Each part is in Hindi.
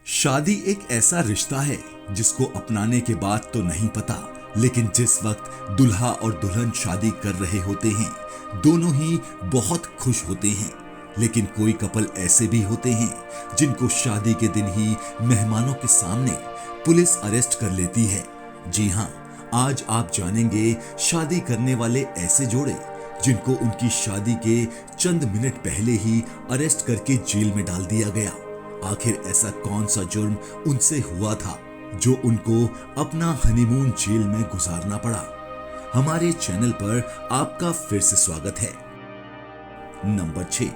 शादी एक ऐसा रिश्ता है जिसको अपनाने के बाद तो नहीं पता, लेकिन जिस वक्त दुल्हा और दुल्हन शादी कर रहे होते हैं दोनों ही बहुत खुश होते हैं। लेकिन कोई कपल ऐसे भी होते हैं जिनको शादी के दिन ही मेहमानों के सामने पुलिस अरेस्ट कर लेती है। जी हाँ, आज आप जानेंगे शादी करने वाले ऐसे जोड़े जिनको उनकी शादी के चंद मिनट पहले ही अरेस्ट करके जेल में डाल दिया गया। आखिर ऐसा कौन सा जुर्म उनसे हुआ था जो उनको अपना हनीमून जेल में गुजारना पड़ा। हमारे चैनल पर आपका फिर से स्वागत है। नंबर 6,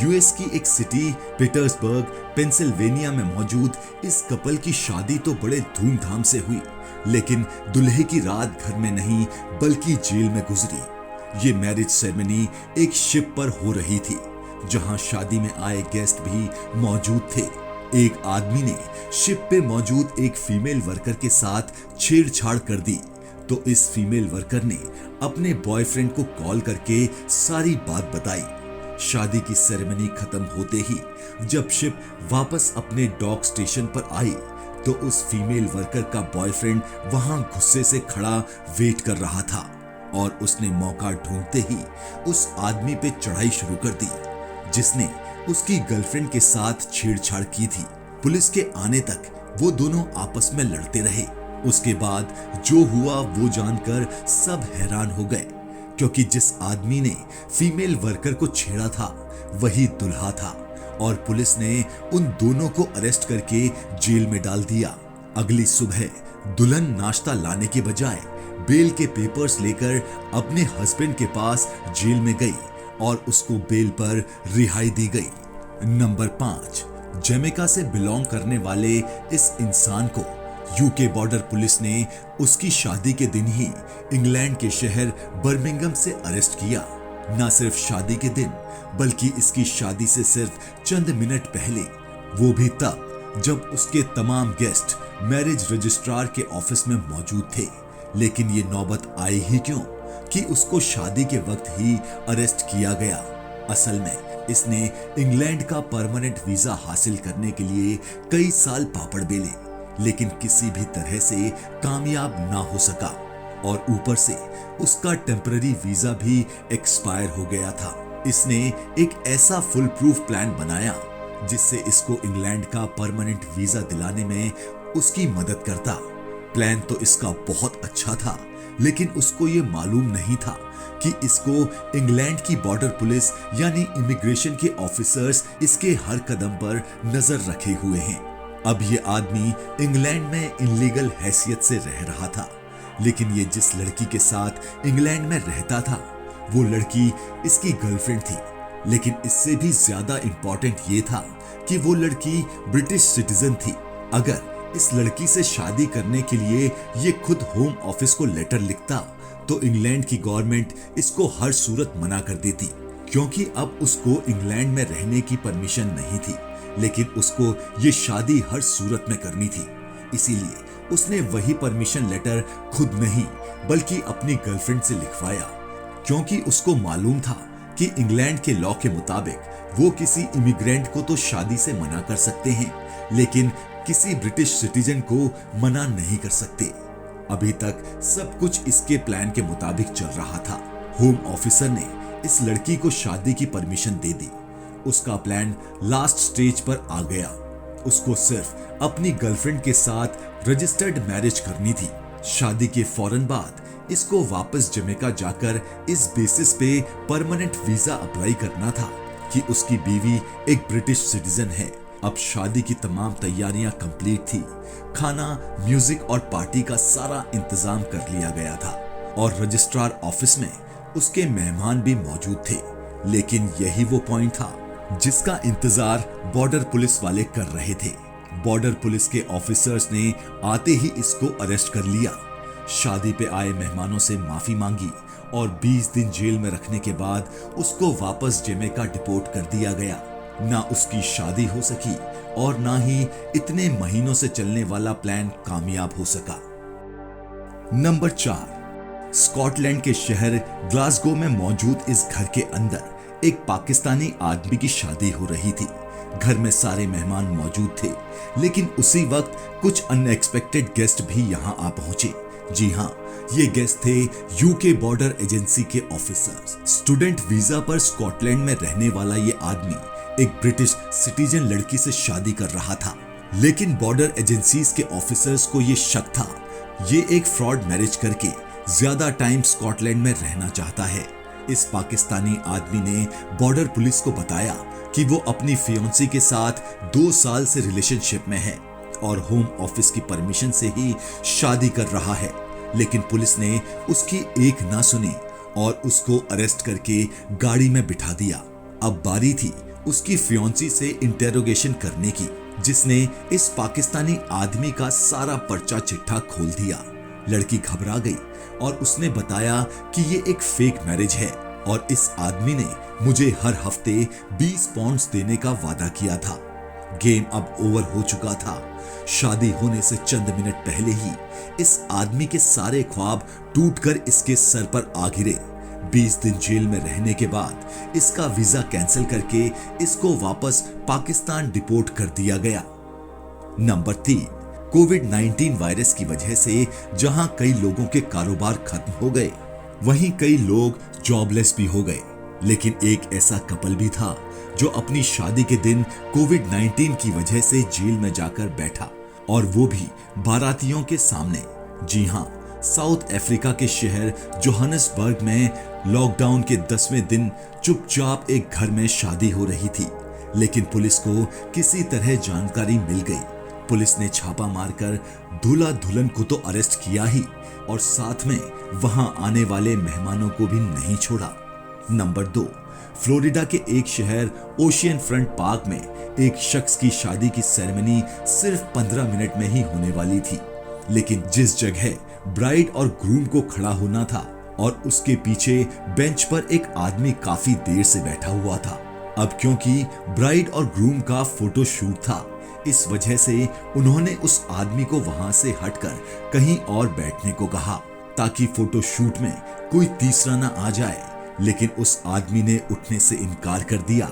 यूएस की एक सिटी पीटर्सबर्ग पेंसिल्वेनिया में मौजूद इस कपल की शादी तो बड़े धूमधाम से हुई, लेकिन दूल्हे की रात घर में नहीं बल्कि जेल में गुजरी। ये मैरिज सेरेमनी एक शिप पर हो रही थी जहां शादी में आए गेस्ट भी मौजूद थे। एक आदमी ने शिप पे मौजूद एक फीमेल वर्कर के साथ छेड़छाड़ कर दी, तो इस फीमेल वर्कर ने अपने बॉयफ्रेंड को कॉल करके सारी बात बताई। शादी की सेरेमनी खत्म होते ही जब शिप वापस अपने डॉक स्टेशन पर आई तो उस फीमेल वर्कर का बॉयफ्रेंड वहां गुस्से से खड़ा वेट कर रहा था और उसने मौका ढूंढते ही उस आदमी पे चढ़ाई शुरू कर दी जिसने उसकी गर्लफ्रेंड के साथ छेड़छाड़ की थी। पुलिस के आने तक वो दोनों आपस में लड़ते रहे। उसके बाद जो हुआ वो जानकर सब हैरान हो गए, क्योंकि जिस आदमी ने फीमेल वर्कर को छेड़ा था वही दुल्हा था और पुलिस ने उन दोनों को अरेस्ट करके जेल में डाल दिया। अगली सुबह दुल्हन नाश्ता लाने के बजाय बेल के पेपर्स लेकर अपने हस्बैंड के पास जेल में गई और उसको बेल पर रिहाई दी गई। नंबर 5, जमैका से बिलोंग करने वाले इस इंसान को यूके बॉर्डर पुलिस ने उसकी शादी के दिन ही इंग्लैंड के शहर बर्मिंघम से अरेस्ट किया। न सिर्फ शादी के दिन बल्कि इसकी शादी से सिर्फ चंद मिनट पहले, वो भी तब जब उसके तमाम गेस्ट मैरिज रजिस्ट्रार के ऑफिस में मौजूद थे। लेकिन ये नौबत आई ही क्यों कि उसको शादी के वक्त ही अरेस्ट किया गया। असल में इसने इंग्लैंड का परमानेंट वीजा हासिल करने के लिए कई साल पापड़ बेले, लेकिन किसी भी तरह से कामयाब ना हो सका और ऊपर से उसका टेम्पररी वीजा भी एक्सपायर हो गया था। इसने एक ऐसा फुल प्रूफ प्लान बनाया जिससे इसको इंग्लैंड का परमानेंट वीजा दिलाने में उसकी मदद करता। प्लान तो इसका बहुत अच्छा था, लेकिन उसको ये मालूम नहीं था कि इसको इंग्लैंड की बॉर्डर पुलिस यानी इमिग्रेशन के ऑफिसर्स इसके हर कदम पर नजर रखे हुए हैं। अब ये आदमी इंग्लैंड में इनलीगल हैसियत से रह रहा था, लेकिन ये जिस लड़की के साथ इंग्लैंड में रहता था वो लड़की इसकी गर्लफ्रेंड थी। लेकिन इससे भी ज्यादा इंपॉर्टेंट ये था कि वो लड़की ब्रिटिश सिटीजन थी। अगर इस लड़की से शादी करने के लिए ये खुद होम ऑफिस को लेटर लिखता तो इंग्लैंड की गवर्नमेंट इसको हर सूरत मना कर देती, क्योंकि अब उसको इंग्लैंड में रहने की परमिशन नहीं थी, लेकिन उसको ये शादी हर सूरत में करनी थी। इसीलिए उसने वही परमिशन लेटर खुद नहीं बल्कि अपनी गर्लफ्रेंड से लिखवाया, क्योंकि उसको मालूम था कि इंग्लैंड के लॉ के मुताबिक वो किसी इमिग्रेंट को तो शादी से मना कर सकते हैं, लेकिन किसी ब्रिटिश सिटीजन को मना नहीं कर सकते। अभी तक सब कुछ इसके प्लान के मुताबिक चल रहा था। होम ऑफिसर ने इस लड़की को शादी की परमिशन दे दी। उसका प्लान लास्ट स्टेज पर आ गया। उसको सिर्फ अपनी गर्लफ्रेंड के साथ रजिस्टर्ड मैरिज करनी थी। शादी के फौरन बाद इसको वापस जमैका जाकर इस बेसिस पे परमानेंट वीजा अप्लाई करना था कि उसकी बीवी एक ब्रिटिश सिटीजन है। अब शादी की तमाम तैयारियां कंप्लीट थी। खाना, म्यूजिक और पार्टी का सारा इंतजाम कर लिया गया था और रजिस्ट्रार ऑफिस में उसके मेहमान भी मौजूद थे। लेकिन यही वो पॉइंट था जिसका इंतजार बॉर्डर पुलिस वाले कर रहे थे। बॉर्डर पुलिस के ऑफिसर्स ने आते ही इसको अरेस्ट कर लिया। शादी पे आए मेहमानों से माफी मांगी और 20 दिन जेल में रखने के बाद उसको वापस जमैका डिपोर्ट कर दिया गया। ना उसकी शादी हो सकी और ना ही इतने महीनों से चलने वाला प्लान कामयाब हो सका। नंबर 4, स्कॉटलैंड के शहर ग्लासगो में मौजूद इस घर के अंदर एक पाकिस्तानी आदमी की शादी हो रही थी, घर में सारे मेहमान मौजूद थे, लेकिन उसी वक्त कुछ अनएक्सपेक्टेड गेस्ट भी यहां आ पहुंचे। जी हां, ये गेस्ट थे यूके बॉर्डर एजेंसी के ऑफिसर्स। स्टूडेंट वीजा पर स्कॉटलैंड में रहने वाला ये आदमी एक ब्रिटिश सिटीजन लड़की से शादी कर रहा था, लेकिन बॉर्डर एजेंसीज के ऑफिसर्स को ये शक था ये एक फ्रॉड मैरिज करके ज्यादा टाइम स्कॉटलैंड में रहना चाहता है। इस पाकिस्तानी आदमी ने बॉर्डर पुलिस को बताया कि वो अपनी फियांसी के साथ 2 साल से रिलेशनशिप में है और होम ऑफिस की परमिशन से ही शादी कर रहा है, लेकिन पुलिस ने उसकी एक ना सुनी और उसको अरेस्ट करके गाड़ी में बिठा दिया। अब बारी थी उसकी फियांसी से इंटेरोगेशन करने की, जिसने इस पाकिस्तानी आदमी का सारा पर्चा चिट्ठा खोल दिया। लड़की घबरा गई और उसने बताया कि ये एक फेक मैरिज है और इस आदमी ने मुझे हर हफ्ते 20 पाउंड्स देने का वादा किया था। गेम अब ओवर हो चुका था। शादी होने से चंद मिनट पहले ही इस आदमी के सारे ख्वाब टूटकर इसके सर पर आ गिरे। 20 दिन जेल में रहने के बाद इसका वीजा कैंसिल करके इसको वापस पाकिस्तान डिपोर्ट कर दिया गया। नंबर 3, कोविड-19 वायरस की वजह से जहां कई लोगों के कारोबार खत्म हो गए, वहीं कई लोग जॉबलेस भी हो गए। लेकिन एक ऐसा कपल भी था जो अपनी शादी के दिन कोविड-19 की वजह से जेल में जाकर बैठा, और वो भी बारातियों के सामने। जी हां, साउथ अफ्रीका के शहर जोहानिसबर्ग में लॉकडाउन के 10वें दिन चुपचाप एक घर में शादी हो रही थी, लेकिन पुलिस को किसी तरह जानकारी मिल गई। पुलिस ने छापा मारकर दूल्हा दुल्हन को तो अरेस्ट किया ही, और साथ में वहां आने वाले मेहमानों को भी नहीं छोड़ा। नंबर 2, फ्लोरिडा के एक शहर ओशियन फ्रंट पार्क में एक शख्स की शादी की सेरेमनी सिर्फ 15 मिनट में ही होने वाली थी, लेकिन जिस जगह ब्राइड और ग्रूम को खड़ा होना था और उसके पीछे बेंच पर एक आदमी काफी देर से बैठा हुआ था। अब क्योंकि ब्राइड और ग्रूम का फोटो शूट था, इस वजह से उन्होंने उस आदमी को वहां से हटकर कहीं और बैठने को कहा ताकि फोटो शूट में कोई तीसरा ना आ जाए, लेकिन उस आदमी ने उठने से इनकार कर दिया।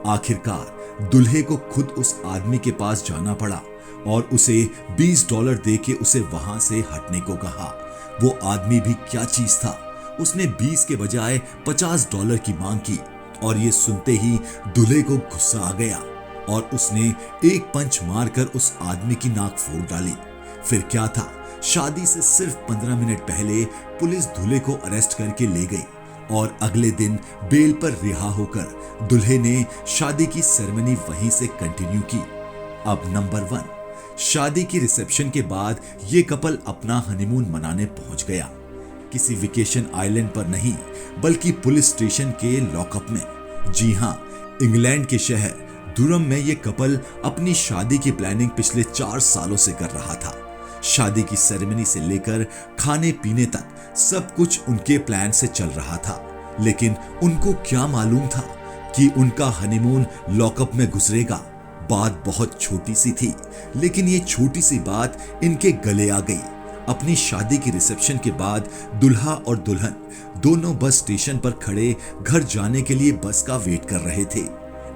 आखिरकार दुल्हे को खुद उस आदमी के पास जाना पड़ा और उसे $20 देके उसे वहां से हटने को कहा। वो आदमी भी क्या चीज था, उसने 20 के बजाय $50 की मांग की, और ये सुनते ही दूल्हे को गुस्सा आ गया और उसने एक पंच मारकर उस आदमी की नाक फोड़ डाली। फिर क्या था, शादी से सिर्फ 15 मिनट पहले पुलिस दूल्हे को अरेस्ट करके ले गई और अगले दिन बेल पर रिहा होकर दूल्हे ने शादी की सेरेमनी वहीं से कंटिन्यू की। अब नंबर 1, शादी की रिसेप्शन के बाद ये कपल अपना हनीमून मनाने पहुंच गया। किसी वेकेशन आइलैंड पर नहीं, बल्कि पुलिस स्टेशन के लॉकअप में। जी हां, इंग्लैंड के शहर दुरम में ये कपल अपनी शादी की प्लानिंग पिछले 4 सालों से कर रहा था। शादी की सेरेमनी से लेकर खाने पीने तक सब कुछ उनके प्लान से चल रहा था, लेकिन उनको क्या मालूम था कि उनका हनीमून लॉकअप में गुजरेगा। बात बहुत छोटी सी थी, लेकिन ये छोटी सी बात इनके गले आ गई। अपनी शादी की रिसेप्शन के बाद दुल्हा और दुल्हन दोनों बस स्टेशन पर खड़े घर जाने के लिए बस का वेट कर रहे थे।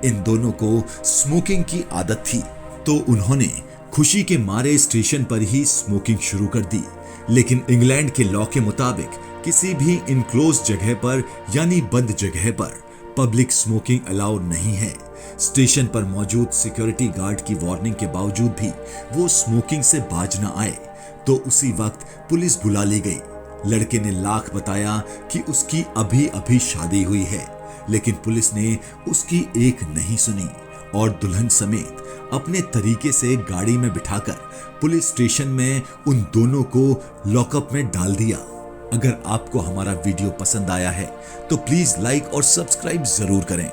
इन दोनों को स्मोकिंग की आदत थी, तो उन्होंने खुशी के मारे स्टेशन पर ही स्मोकिंग शुरू कर दी। लेकिन इंग्लैंड के लॉ के मुताबिक किसी भी इनक्लोज जगह पर यानी बंद जगह पर पब्लिक स्मोकिंग अलाउ नहीं है। स्टेशन पर मौजूद सिक्योरिटी गार्ड की वार्निंग के बावजूद भी वो स्मोकिंग से बाज न आए, तो उसी वक्त पुलिस बुला ली गई। लड़के ने लाख बताया कि उसकी अभी अभी शादी हुई है, लेकिन पुलिस ने उसकी एक नहीं सुनी और दुल्हन समेत अपने तरीके से गाड़ी में बिठाकर पुलिस स्टेशन में उन दोनों को लॉकअप में डाल दिया। अगर आपको हमारा वीडियो पसंद आया है तो प्लीज लाइक और सब्सक्राइब जरूर करें।